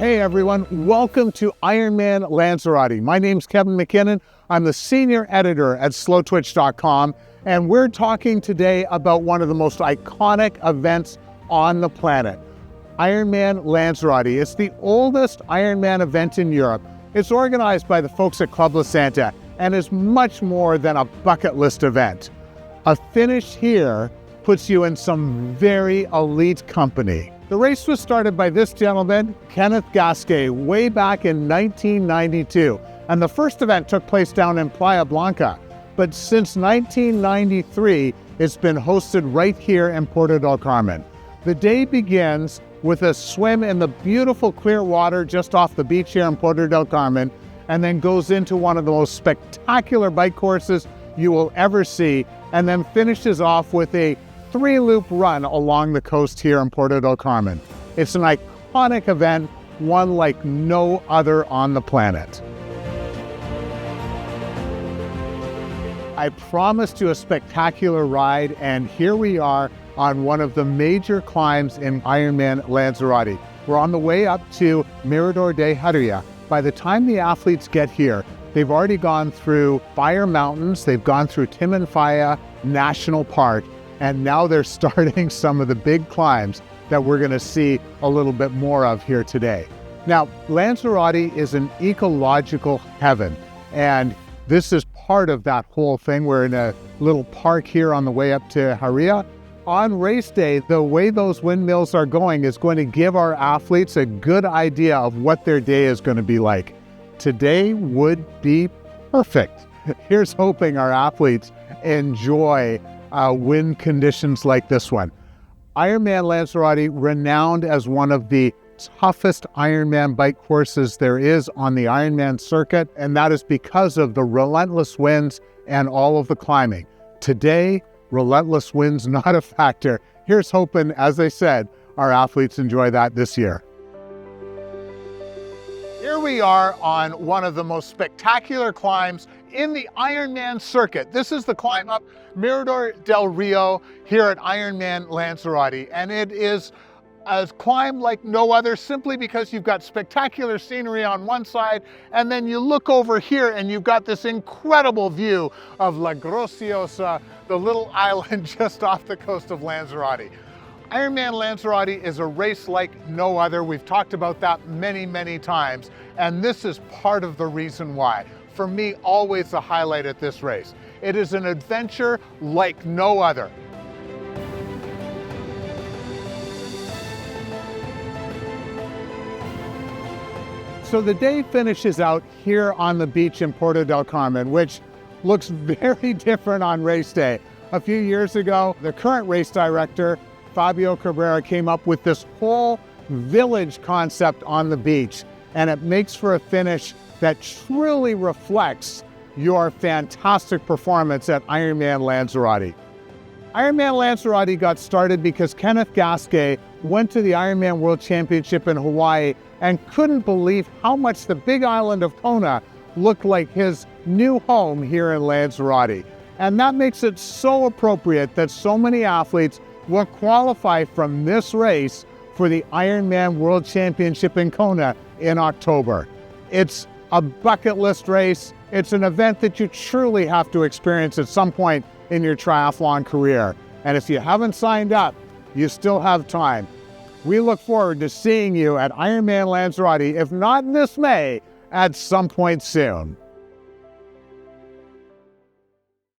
Hey everyone, welcome to IRONMAN Lanzarote. My name's Kevin Mackinnon. I'm the senior editor at Slowtwitch.com, and we're talking today about one of the most iconic events on the planet, IRONMAN Lanzarote. It's the oldest Ironman event in Europe. It's organized by the folks at Club La Santa and is much more than a bucket list event. A finish here puts you in some very elite company. The race was started by this gentleman, Kenneth Gasquet, way back in 1992, and the first event took place down in Playa Blanca. But since 1993, it's been hosted right here in Puerto del Carmen. The day begins with a swim in the beautiful clear water just off the beach here in Puerto del Carmen, and then goes into one of the most spectacular bike courses you will ever see, and then finishes off with a 3-loop run along the coast here in Puerto del Carmen. It's an iconic event, one like no other on the planet. I promised you a spectacular ride, and here we are on one of the major climbs in IRONMAN Lanzarote. We're on the way up to Mirador del Río. By the time the athletes get here, they've already gone through Fire Mountains, they've gone through Timanfaya National Park, and now they're starting some of the big climbs that we're going to see a little bit more of here today. Now, Lanzarote is an ecological heaven, and this is part of that whole thing. We're in a little park here on the way up to Río. On race day, the way those windmills are going is going to give our athletes a good idea of what their day is going to be like. Today would be perfect. Here's hoping our athletes enjoy wind conditions like this one. IRONMAN Lanzarote, renowned as one of the toughest Ironman bike courses there is on the Ironman circuit, and that is because of the relentless winds and all of the climbing. Today, relentless winds not a factor. Here's hoping, as I said, our athletes enjoy that this year. Here we are on one of the most spectacular climbs in the Ironman circuit. This is the climb up Mirador del Río here at IRONMAN Lanzarote, and it is a climb like no other simply because you've got spectacular scenery on one side, and then you look over here and you've got this incredible view of La Graciosa, the little island just off the coast of Lanzarote. IRONMAN Lanzarote is a race like no other. We've talked about that many, many times, and this is part of the reason why. For me, always the highlight at this race. It is an adventure like no other. So the day finishes out here on the beach in Puerto del Carmen, which looks very different on race day. A few years ago, the current race director, Fabio Cabrera, came up with this whole village concept on the beach, and it makes for a finish that truly reflects your fantastic performance at IRONMAN Lanzarote. IRONMAN Lanzarote got started because Kenneth Gasquet went to the Ironman World Championship in Hawaii and couldn't believe how much the big island of Kona looked like his new home here in Lanzarote. And that makes it so appropriate that so many athletes will qualify from this race for the Ironman World Championship in Kona in October. It's a bucket list race. It's an event that you truly have to experience at some point in your triathlon career. And if you haven't signed up, you still have time. We look forward to seeing you at IRONMAN Lanzarote, if not this May, at some point soon.